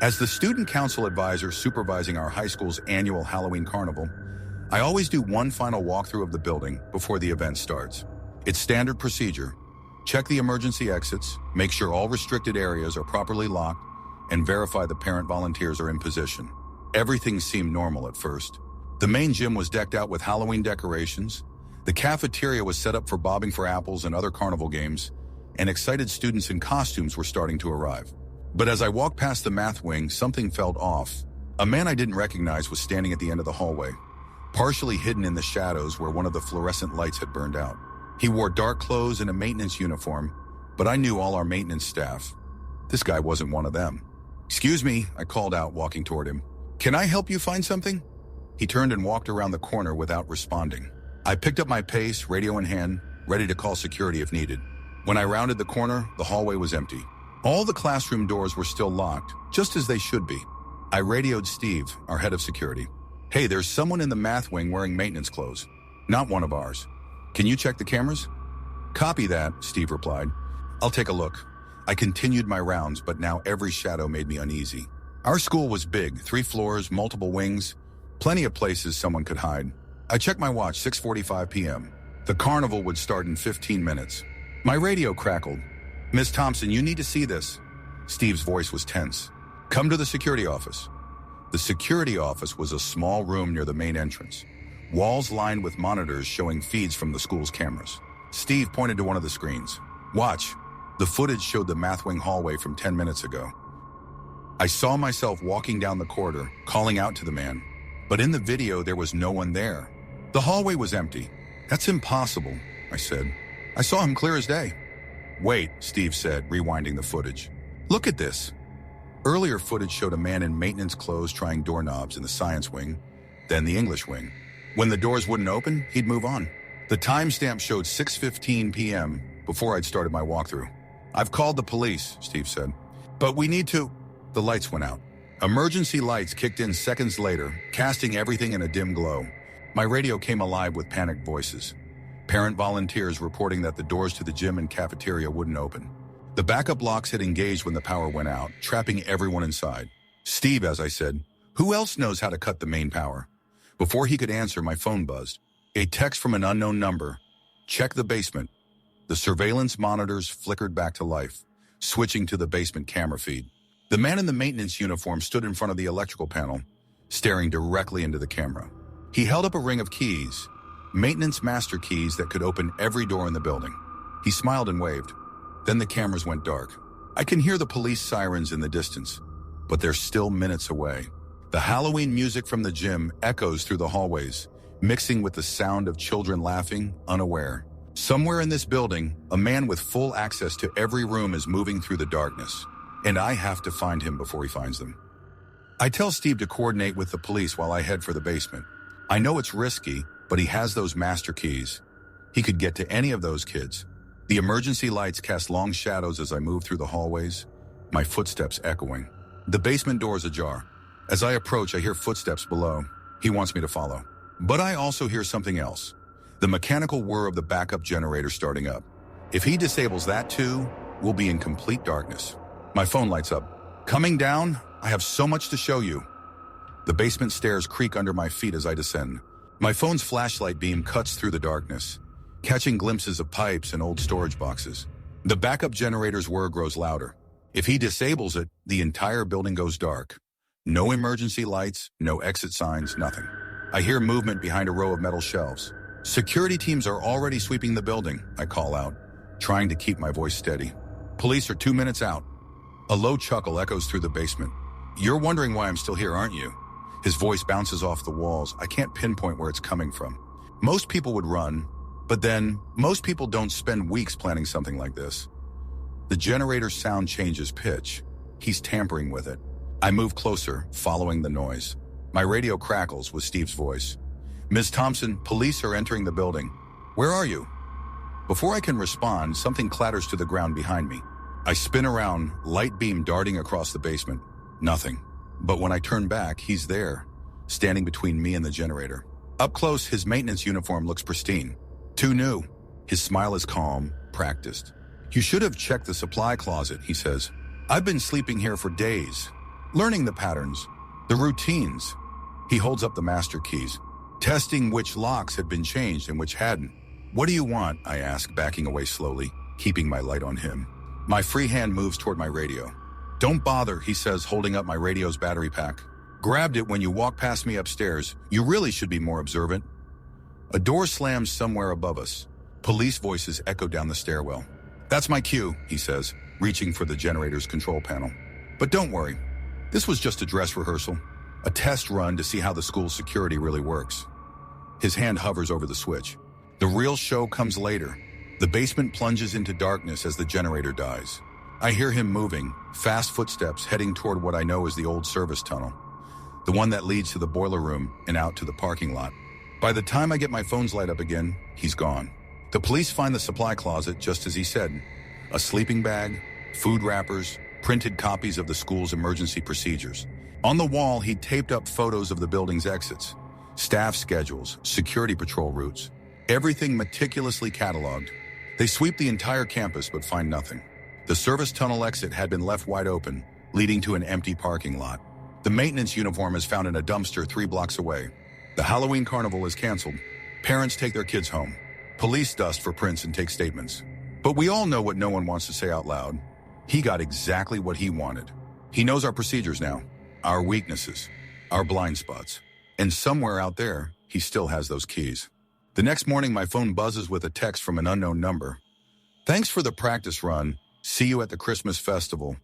As the student council advisor supervising our high school's annual Halloween carnival, I always do one final walkthrough of the building before the event starts. It's standard procedure. Check the emergency exits, make sure all restricted areas are properly locked, and verify the parent volunteers are in position. Everything seemed normal at first. The main gym was decked out with Halloween decorations. The cafeteria was set up for bobbing for apples and other carnival games, and excited students in costumes were starting to arrive. But as I walked past the math wing, something felt off. A man I didn't recognize was standing at the end of the hallway, partially hidden in the shadows where one of the fluorescent lights had burned out. He wore dark clothes and a maintenance uniform, but I knew all our maintenance staff. This guy wasn't one of them. "Excuse me," I called out, walking toward him. "Can I help you find something?" He turned and walked around the corner without responding. I picked up my pace, radio in hand, ready to call security if needed. When I rounded the corner, the hallway was empty. All the classroom doors were still locked, just as they should be. I radioed Steve, our head of security. "Hey, there's someone in the math wing wearing maintenance clothes. Not one of ours. Can you check the cameras?" "Copy that," Steve replied. "I'll take a look." I continued my rounds, but now every shadow made me uneasy. Our school was big, 3 floors, multiple wings, plenty of places someone could hide. I checked my watch, 6:45 p.m. The carnival would start in 15 minutes. My radio crackled. "Miss Thompson, you need to see this." Steve's voice was tense. "Come to the security office." The security office was a small room near the main entrance, walls lined with monitors showing feeds from the school's cameras. Steve pointed to one of the screens. "Watch." The footage showed the math wing hallway from 10 minutes ago. I saw myself walking down the corridor, calling out to the man. But in the video, there was no one there. The hallway was empty. "That's impossible," I said. "I saw him clear as day." "Wait," Steve said, rewinding the footage. "Look at this." Earlier footage showed a man in maintenance clothes trying doorknobs in the science wing, then the English wing. When the doors wouldn't open, he'd move on. The timestamp showed 6:15 p.m. before I'd started my walkthrough. "I've called the police," Steve said. "But we need to..." The lights went out. Emergency lights kicked in seconds later, casting everything in a dim glow. My radio came alive with panicked voices. Parent volunteers reporting that the doors to the gym and cafeteria wouldn't open. The backup locks had engaged when the power went out, trapping everyone inside. "Steve," as I said, "who else knows how to cut the main power?" Before he could answer, my phone buzzed. A text from an unknown number. "Check the basement." The surveillance monitors flickered back to life, switching to the basement camera feed. The man in the maintenance uniform stood in front of the electrical panel, staring directly into the camera. He held up a ring of keys, maintenance master keys that could open every door in the building. He smiled and waved. Then the cameras went dark. I can hear the police sirens in the distance, but they're still minutes away. The Halloween music from the gym echoes through the hallways, mixing with the sound of children laughing, unaware. Somewhere in this building, a man with full access to every room is moving through the darkness, and I have to find him before he finds them. I tell Steve to coordinate with the police while I head for the basement. I know it's risky, but he has those master keys. He could get to any of those kids. The emergency lights cast long shadows as I move through the hallways, my footsteps echoing. The basement door is ajar. As I approach, I hear footsteps below. He wants me to follow. But I also hear something else. The mechanical whir of the backup generator starting up. If he disables that too, we'll be in complete darkness. My phone lights up. "Coming down? I have so much to show you." The basement stairs creak under my feet as I descend. My phone's flashlight beam cuts through the darkness, catching glimpses of pipes and old storage boxes. The backup generator's whir grows louder. If he disables it, the entire building goes dark. No emergency lights, no exit signs, nothing. I hear movement behind a row of metal shelves. "Security teams are already sweeping the building," I call out, trying to keep my voice steady. "Police are 2 minutes out." A low chuckle echoes through the basement. "You're wondering why I'm still here, aren't you?" His voice bounces off the walls. I can't pinpoint where it's coming from. Most people would run, but then most people don't spend weeks planning something like this. The generator's sound changes pitch. He's tampering with it. I move closer, following the noise. My radio crackles with Steve's voice. "Ms. Thompson, police are entering the building. Where are you?" Before I can respond, something clatters to the ground behind me. I spin around, light beam darting across the basement. Nothing. But when I turn back, he's there, standing between me and the generator. Up close, his maintenance uniform looks pristine. Too new. His smile is calm, practiced. "You should have checked the supply closet," he says. "I've been sleeping here for days." learning the patterns, the routines. He holds up the master keys, testing which locks had been changed and which hadn't. What do you want? I ask, backing away slowly, keeping my light on him. My free hand moves toward my radio. Don't bother, he says, holding up my radio's battery pack. Grabbed it when you walked past me upstairs. You really should be more observant. A door slams somewhere above us. Police voices echo down the stairwell. That's my cue, he says, reaching for the generator's control panel. But don't worry. This was just a dress rehearsal, a test run to see how the school's security really works. His hand hovers over the switch. The real show comes later. The basement plunges into darkness as the generator dies. I hear him moving, fast footsteps heading toward what I know is the old service tunnel, the one that leads to the boiler room and out to the parking lot. By the time I get my phone's light up again, he's gone. The police find the supply closet just as he said. A sleeping bag, food wrappers, printed copies of the school's emergency procedures. On the wall, he taped up photos of the building's exits, staff schedules, security patrol routes, everything meticulously cataloged. They sweep the entire campus but find nothing. The service tunnel exit had been left wide open, leading to an empty parking lot. The maintenance uniform is found in a dumpster 3 blocks away. The Halloween carnival is canceled. Parents take their kids home. Police dust for prints and take statements. But we all know what no one wants to say out loud. He got exactly what he wanted. He knows our procedures now, our weaknesses, our blind spots. And somewhere out there, he still has those keys. The next morning, my phone buzzes with a text from an unknown number. Thanks for the practice run. See you at the Christmas festival.